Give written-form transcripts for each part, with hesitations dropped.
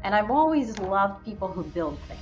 And I've always loved people who build things.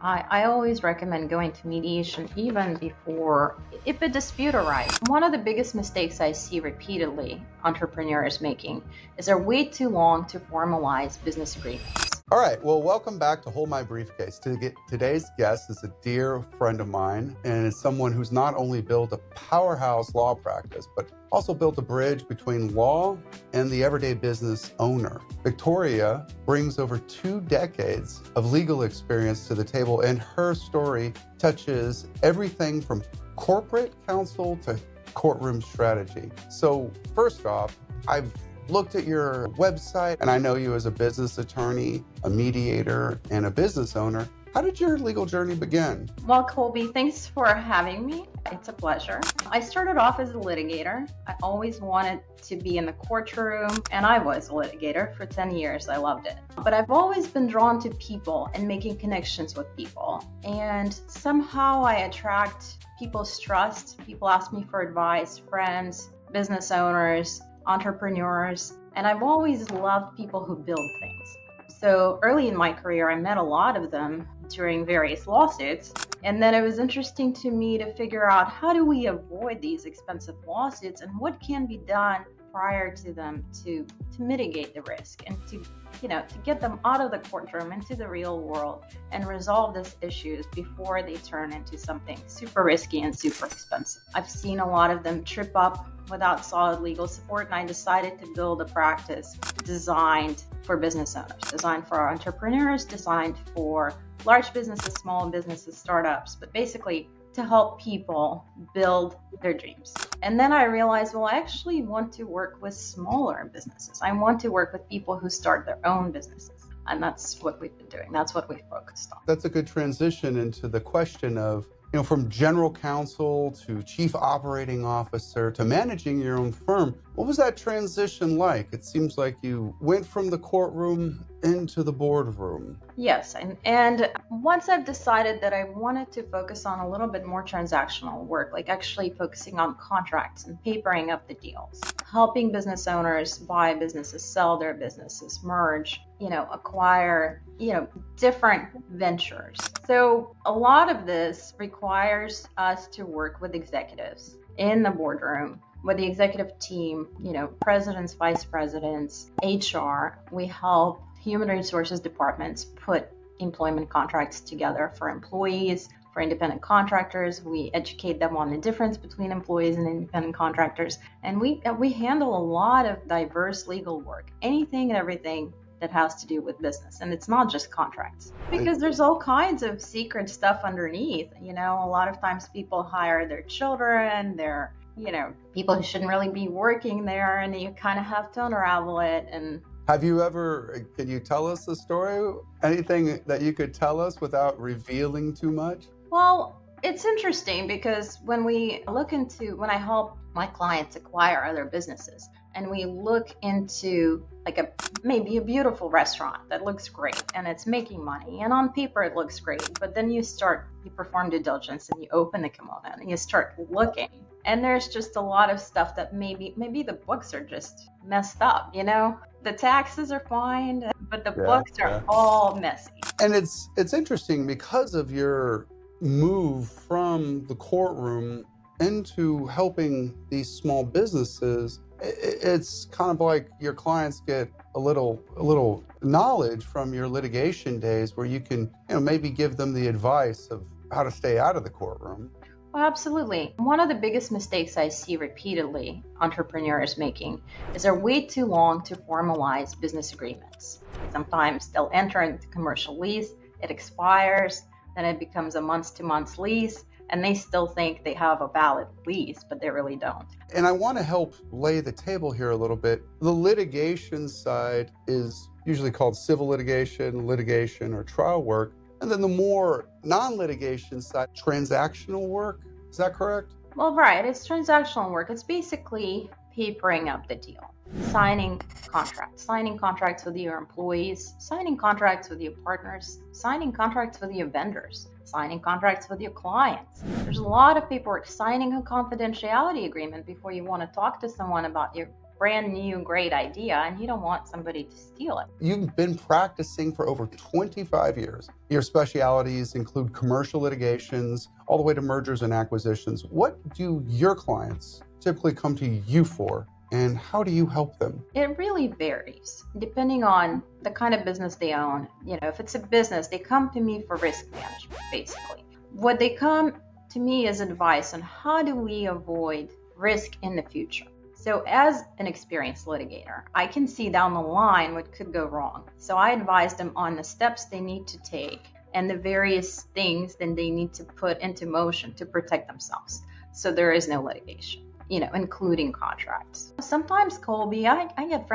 I always recommend going to mediation even before, if a dispute arises. One of the biggest mistakes I see repeatedly entrepreneurs making is they're way too long to formalize business agreements. All right, well, welcome back to Hold My Briefcase. Today's guest is a dear friend of mine, and it's someone who's not only built a powerhouse law practice, but also built a bridge between law and the everyday business owner. Victoria brings over 2 decades of legal experience to the table, and her story touches everything from corporate counsel to courtroom strategy. So first off, I've looked at your website, and I know you as a business attorney, a mediator, and a business owner. How did your legal journey begin? Well, Colby, thanks for having me. It's a pleasure. I started off as a litigator. I always wanted to be in the courtroom, and I was a litigator for 10 years. I loved it. But I've always been drawn to people and making connections with people. And somehow I attract people's trust. People ask me for advice, friends, business owners, entrepreneurs, and I've always loved people who build things. So early in my career, I met a lot of them during various lawsuits. And then it was interesting to me to figure out, how do we avoid these expensive lawsuits and what can be done prior to them to mitigate the risk and to get them out of the courtroom into the real world and resolve these issues before they turn into something super risky and super expensive. I've seen a lot of them trip up without solid legal support, and I decided to build a practice designed for business owners, designed for entrepreneurs, designed for large businesses, small businesses, startups, but basically to help people build their dreams. And then I realized, well, I actually want to work with smaller businesses. I want to work with people who start their own businesses. And that's what we've been doing. That's what we focused on. That's a good transition into the question of, from general counsel to chief operating officer to managing your own firm. What was that transition like? It seems like you went from the courtroom into the boardroom. Yes, and once I've decided that I wanted to focus on a little bit more transactional work, like actually focusing on contracts and papering up the deals, helping business owners buy businesses, sell their businesses, merge, acquire, different ventures. So a lot of this requires us to work with executives in the boardroom, with the executive team, presidents, vice presidents, HR. We help human resources departments put employment contracts together for employees, for independent contractors. We educate them on the difference between employees and independent contractors. And we handle a lot of diverse legal work, anything and everything that has to do with business. And it's not just contracts, because there's all kinds of secret stuff underneath. A lot of times people hire their children, their people who shouldn't really be working there, and you kind of have to unravel it. And can you tell us the story? Anything that you could tell us without revealing too much? Well, it's interesting because when I help my clients acquire other businesses, and we look into maybe a beautiful restaurant that looks great and it's making money, and on paper it looks great, but then you perform due diligence and you open the kimono and you start looking, and there's just a lot of stuff that maybe the books are just messed up. The taxes are fine, but the books are all messy. And it's interesting because of your move from the courtroom into helping these small businesses. It's kind of like your clients get a little knowledge from your litigation days, where you can maybe give them the advice of how to stay out of the courtroom. Well, absolutely. One of the biggest mistakes I see repeatedly entrepreneurs making is they're way too long to formalize business agreements. Sometimes they'll enter into commercial lease, it expires, then it becomes a month-to-month lease, and they still think they have a valid lease, but they really don't. And I want to help lay the table here a little bit. The litigation side is usually called civil litigation, or trial work. And then the more non-litigation side, transactional work. Is that correct? Well, right. It's transactional work. It's basically papering up the deal, signing contracts with your employees, signing contracts with your partners, signing contracts with your vendors, signing contracts with your clients. There's a lot of paperwork, signing a confidentiality agreement before you want to talk to someone about your brand new, great idea, and you don't want somebody to steal it. You've been practicing for over 25 years. Your specialities include commercial litigations, all the way to mergers and acquisitions. What do your clients typically come to you for, and how do you help them? It really varies depending on the kind of business they own. If it's a business, they come to me for risk management, basically. What they come to me is advice on how do we avoid risk in the future. So as an experienced litigator, I can see down the line what could go wrong. So I advise them on the steps they need to take and the various things that they need to put into motion to protect themselves, so there is no litigation, including contracts. Sometimes, Colby, I get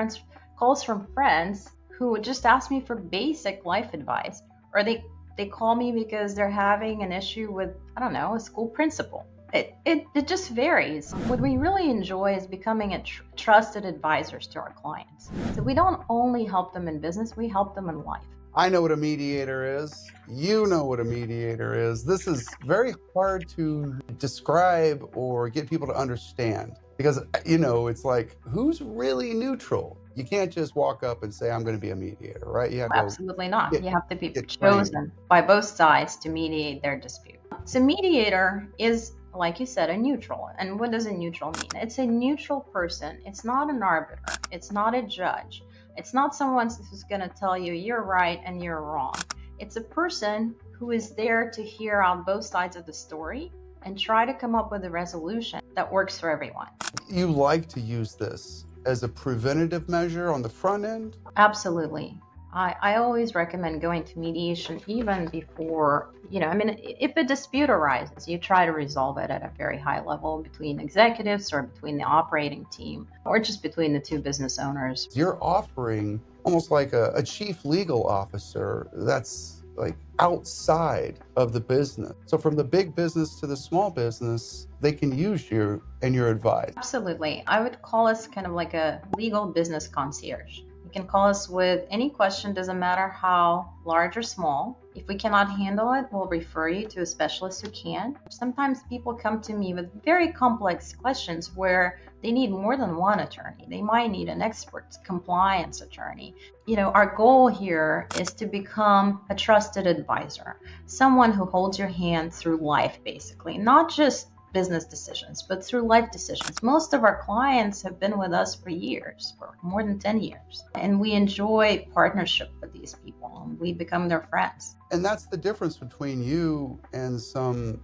calls from friends who would just ask me for basic life advice, or they call me because they're having an issue with, I don't know, a school principal. It just varies. What we really enjoy is becoming a trusted advisors to our clients. So we don't only help them in business, we help them in life. I know what a mediator is. You know what a mediator is. This is very hard to describe or get people to understand because, it's like, who's really neutral? You can't just walk up and say, I'm going to be a mediator, right? You have Absolutely not. You have to be chosen by both sides to mediate their dispute. So mediator is, like you said, a neutral. And what does a neutral mean? It's a neutral person. It's not an arbiter. It's not a judge. It's not someone who's going to tell you you're right and you're wrong. It's a person who is there to hear out both sides of the story and try to come up with a resolution that works for everyone. You like to use this as a preventative measure on the front end? Absolutely. I always recommend going to mediation even before, if a dispute arises, you try to resolve it at a very high level between executives or between the operating team or just between the two business owners. You're offering almost like a chief legal officer that's like outside of the business. So from the big business to the small business, they can use you and your advice. Absolutely. I would call us kind of like a legal business concierge. You can call us with any question, doesn't matter how large or small. If we cannot handle it, we'll refer you to a specialist who can. Sometimes people come to me with very complex questions where they need more than one attorney. They might need an expert compliance attorney. Our goal here is to become a trusted advisor, someone who holds your hand through life, basically, not just business decisions, but through life decisions. Most of our clients have been with us for years, for more than 10 years. And we enjoy partnership with these people. We become their friends. And that's the difference between you and some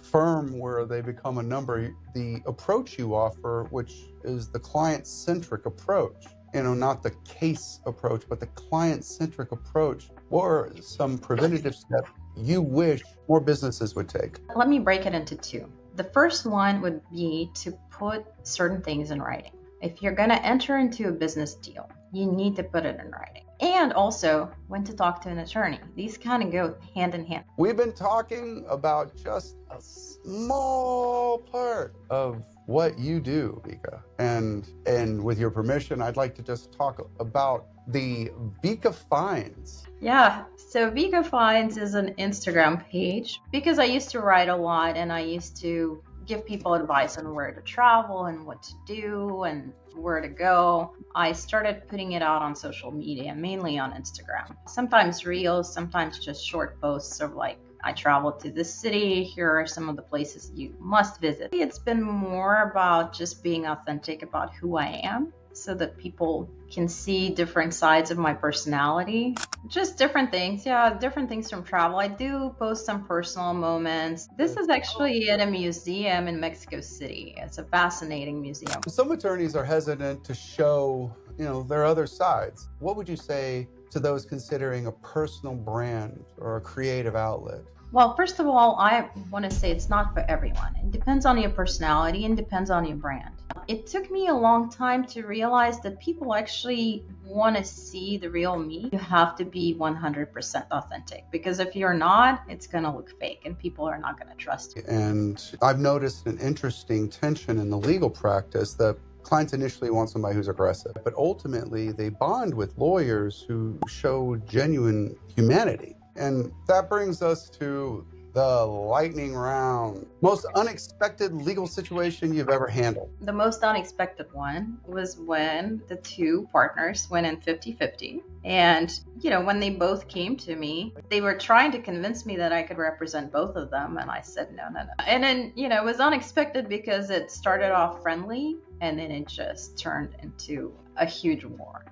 firm where they become a number. The approach you offer, which is the client-centric approach, not the case approach, but the client-centric approach, or some preventative step you wish more businesses would take. Let me break it into two. The first one would be to put certain things in writing. If you're going to enter into a business deal, you need to put it in writing. And also when to talk to an attorney. These kind of go hand in hand. We've been talking about just a small part of what you do, Vea. And with your permission, I'd like to just talk about the Vea Finds. Yeah, so Vea Finds is an Instagram page because I used to write a lot and I used to give people advice on where to travel and what to do and where to go. I started putting it out on social media, mainly on Instagram. Sometimes reels, sometimes just short posts of like, I traveled to this city, here are some of the places you must visit. It's been more about just being authentic about who I am so that people can see different sides of my personality. Just different things, different things from travel. I do post some personal moments. This is actually at a museum in Mexico City. It's a fascinating museum. Some attorneys are hesitant to show, their other sides. What would you say to those considering a personal brand or a creative outlet? Well, first of all, I want to say it's not for everyone. It depends on your personality and depends on your brand. It took me a long time to realize that people actually want to see the real me. You have to be 100% authentic because if you're not, it's going to look fake and people are not going to trust you. And I've noticed an interesting tension in the legal practice that clients initially want somebody who's aggressive, but ultimately they bond with lawyers who show genuine humanity. And that brings us to the lightning round. Most unexpected legal situation you've ever handled? The most unexpected one was when the two partners went in 50-50. And, when they both came to me, they were trying to convince me that I could represent both of them. And I said, no, no, no. And then, it was unexpected because it started off friendly and then it just turned into a huge war.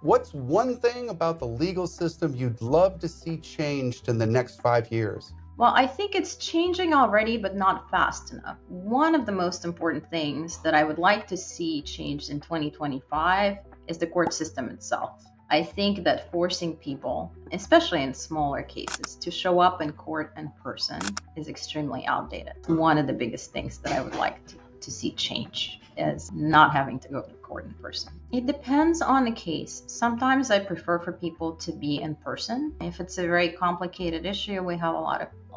What's one thing about the legal system you'd love to see changed in the next 5 years? Well, I think it's changing already, but not fast enough. One of the most important things that I would like to see changed in 2025 is the court system itself. I think that forcing people, especially in smaller cases, to show up in court in person is extremely outdated. One of the biggest things that I would like to see change is not having to go to court in person. It depends on the case. Sometimes I prefer for people to be in person. If it's a very complicated issue, we have a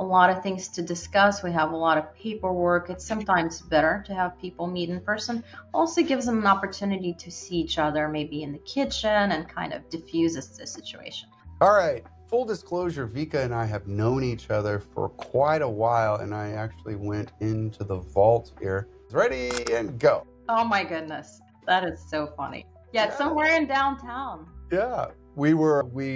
lot of things to discuss. We have a lot of paperwork. It's sometimes better to have people meet in person. Also gives them an opportunity to see each other, maybe in the kitchen, and kind of diffuses the situation. All right. Full disclosure, Vika and I have known each other for quite a while, and I actually went into the vault here. Ready and go. Oh my goodness. That is so funny. Yeah, it's somewhere in downtown. Yeah. We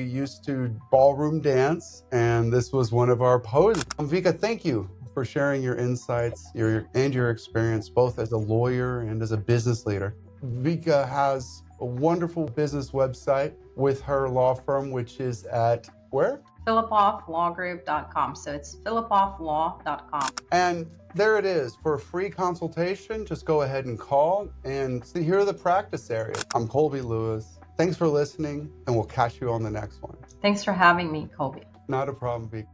used to ballroom dance, and this was one of our poses. Vika, thank you for sharing your insights and your experience, both as a lawyer and as a business leader. Vika has a wonderful business website with her law firm, which is at where? FilippovLawGroup.com. So it's FilippovLaw.com. And there it is. For a free consultation, just go ahead and call and see, here are the practice areas. I'm Colby Lewis. Thanks for listening, and we'll catch you on the next one. Thanks for having me, Colby. Not a problem, Vika.